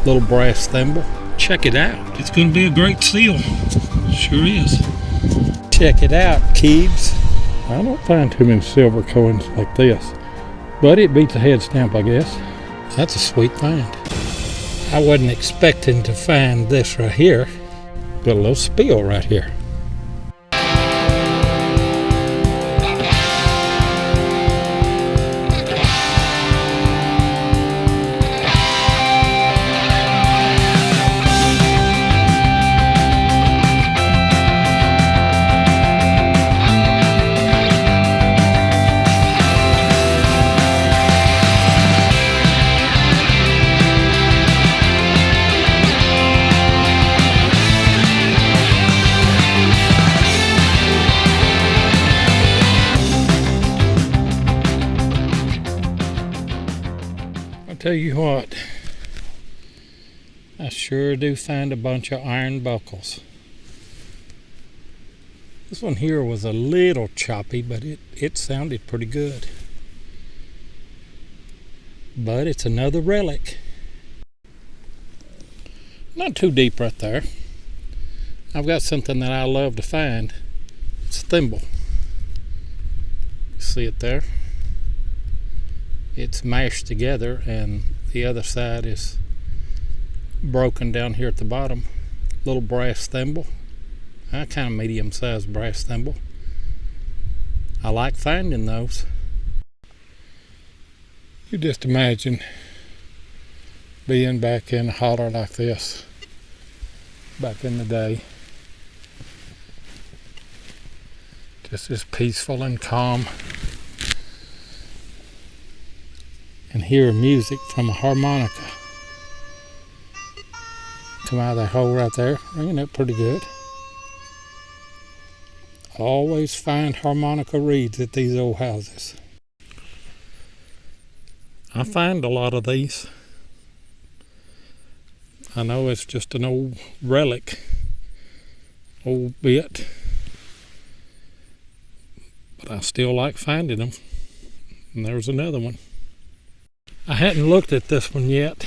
Little brass thimble. Check it out. It's going to be a great seal. Sure is. Check it out, Keebs. I don't find too many silver coins like this, but it beats a head stamp, I guess. That's a sweet find. I wasn't expecting to find this right here. Got a little spill right here. Tell you what, I sure do find a bunch of iron buckles. This one here was a little choppy, but it sounded pretty good. But it's another relic. Not too deep right there. I've got something that I love to find. It's a thimble. See it there? It's mashed together and the other side is broken down here at the bottom. Little brass thimble. Kind of medium-sized brass thimble. I like finding those. You just imagine being back in a holler like this back in the day. Just as peaceful and calm. And hear music from a harmonica come out of that hole right there, ringing up pretty good. Always find harmonica reeds at these old houses. I find a lot of these. I know it's just an old relic, old bit, but I still like finding them. And there's another one. I hadn't looked at this one yet.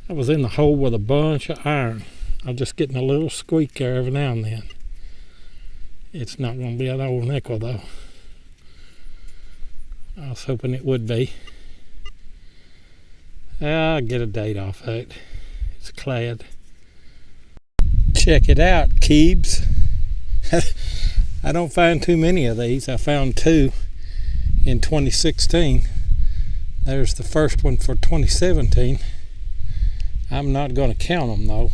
I was in the hole with a bunch of iron. I'm just getting a little squeak there every now and then. It's not going to be an old nickel though. I was hoping it would be. I'll get a date off it. It's clad. Check it out, Keebs. I don't find too many of these. I found two in 2016. There's the first one for 2017. I'm not going to count them though,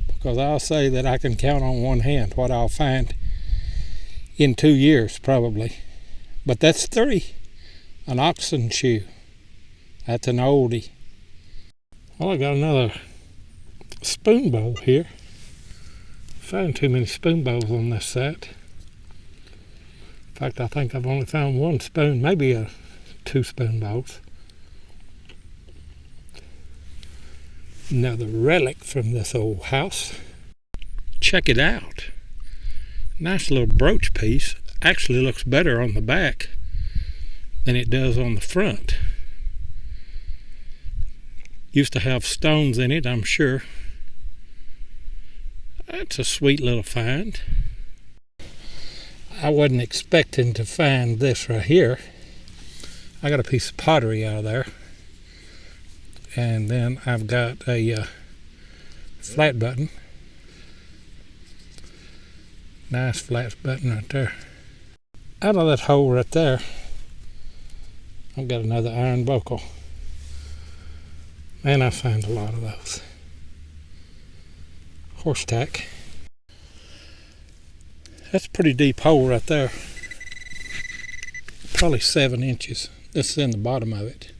because I'll say that I can count on one hand what I'll find in 2 years probably. But that's 3. An oxen shoe. That's an oldie. Well, I got another spoon bowl here. Found too many spoon bowls on this set. In fact, I think I've only found one spoon, maybe 2 spoon bowls. Another relic from this old house. Check it out. Nice little brooch piece. Actually looks better on the back than it does on the front. Used to have stones in it, I'm sure. That's a sweet little find. I wasn't expecting to find this right here. I got a piece of pottery out of there. And then I've got a flat button. Nice flat button right there. Out of that hole right there, I've got another iron buckle. Man, I find a lot of those. Horse tack. That's a pretty deep hole right there. Probably 7 inches. This is in the bottom of it.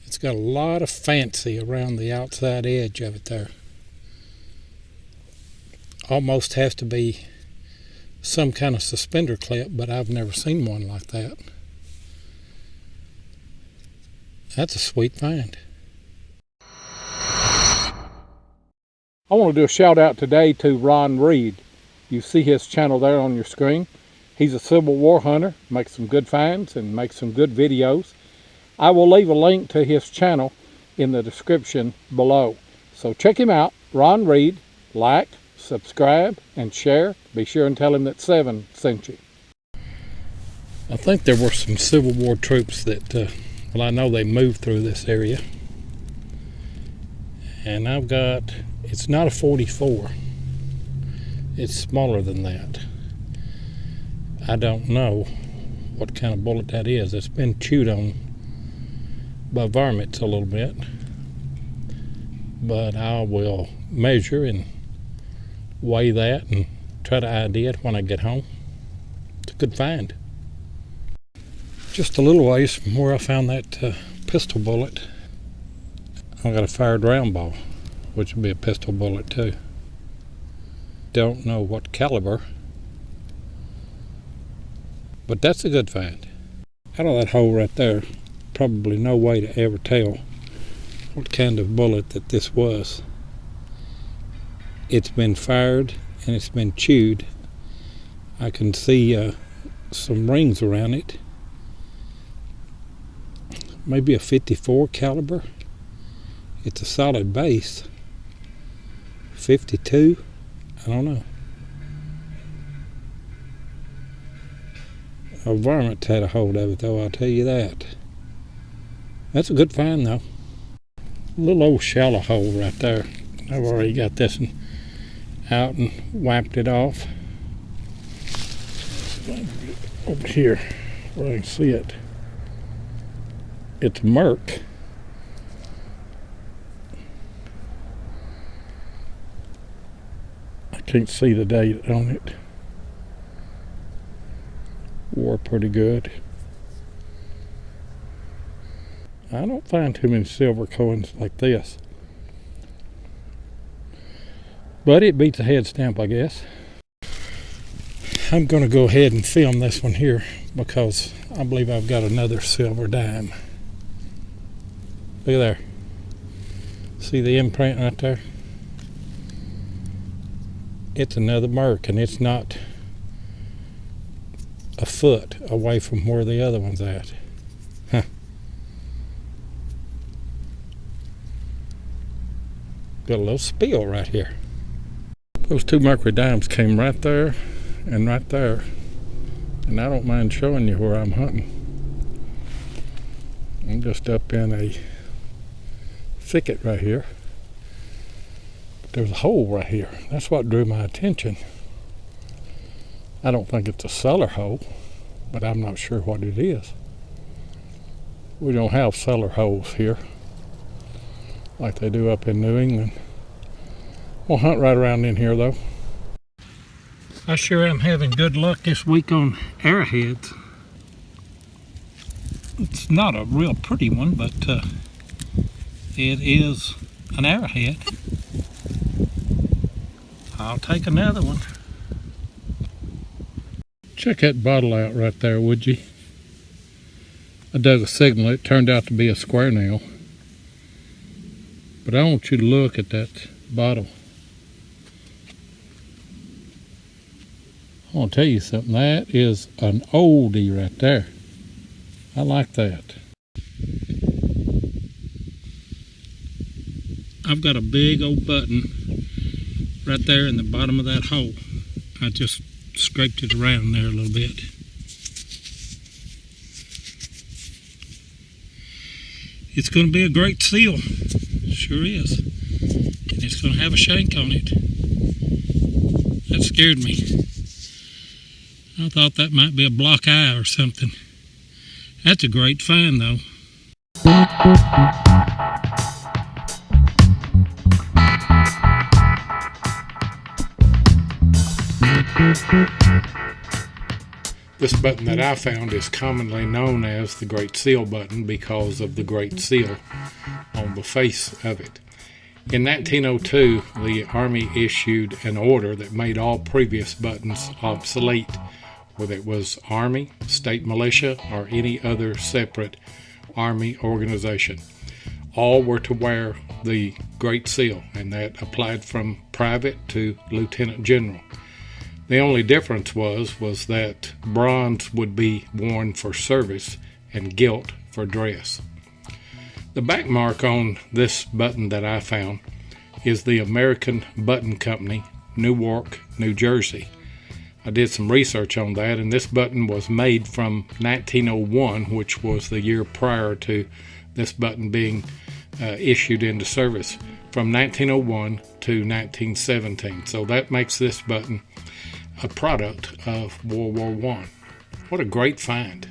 It's got a lot of fancy around the outside edge of it there. Almost has to be some kind of suspender clip, but I've never seen one like that. That's a sweet find. I want to do a shout out today to Ron Reed. You see his channel there on your screen. He's a Civil War hunter, makes some good finds and makes some good videos. I will leave a link to his channel in the description below. So check him out, Ron Reed. Like, subscribe, and share. Be sure and tell him that 7 sent you. I think there were some Civil War troops that, well, I know they moved through this area. And I've got, it's not a 44. It's smaller than that. I don't know what kind of bullet that is. It's been chewed on by varmints a little bit. But I will measure and weigh that and try to ID it when I get home. It's a good find. Just a little ways from where I found that pistol bullet, I got a fired round ball, which would be a pistol bullet too. Don't know what caliber, but that's a good find. Out of that hole right there, probably no way to ever tell what kind of bullet that this was. It's been fired and it's been chewed. I can see some rings around it. Maybe a 54 caliber. It's a solid base. 52, I don't know. A varmint had a hold of it though, I'll tell you that. That's a good find though. A little old shallow hole right there. I've already got this one out and wiped it off. Over here where I can see it. It's Merc. I can't see the date on it. Wore pretty good. I don't find too many silver coins like this. But it beats a head stamp, I guess. I'm going to go ahead and film this one here because I believe I've got another silver dime. Look at there. See the imprint right there? It's another Merc, and it's not a foot away from where the other one's at. Huh. Got a little spill right here. Those 2 Mercury dimes came right there and right there, and I don't mind showing you where I'm hunting. I'm just up in a thicket right here, but there's a hole right here. That's what drew my attention. I don't think it's a cellar hole, but I'm not sure what it is. We don't have cellar holes here like they do up in New England. We'll hunt right around in here though. I sure am having good luck this week on arrowheads. It's not a real pretty one, but it is an arrowhead. I'll take another one. Check that bottle out right there, would you? I dug a signal. It turned out to be a square nail. But I want you to look at that bottle. I want to tell you something. That is an oldie right there. I like that. I've got a big old button right there in the bottom of that hole. I just scraped it around there a little bit. It's going to be a great seal. Sure is. And it's going to have a shank on it. That scared me. I thought that might be a block eye or something. That's a great find though. This button that I found is commonly known as the Great Seal button because of the Great Seal on the face of it. In 1902, the Army issued an order that made all previous buttons obsolete, whether it was Army, state militia, or any other separate Army organization. All were to wear the Great Seal, and that applied from private to lieutenant general. The only difference was that bronze would be worn for service and gilt for dress. The back mark on this button that I found is the American Button Company, Newark, New Jersey. I did some research on that, and this button was made from 1901, which was the year prior to this button being issued into service, from 1901 to 1917. So that makes this button a product of World War I. What a great find.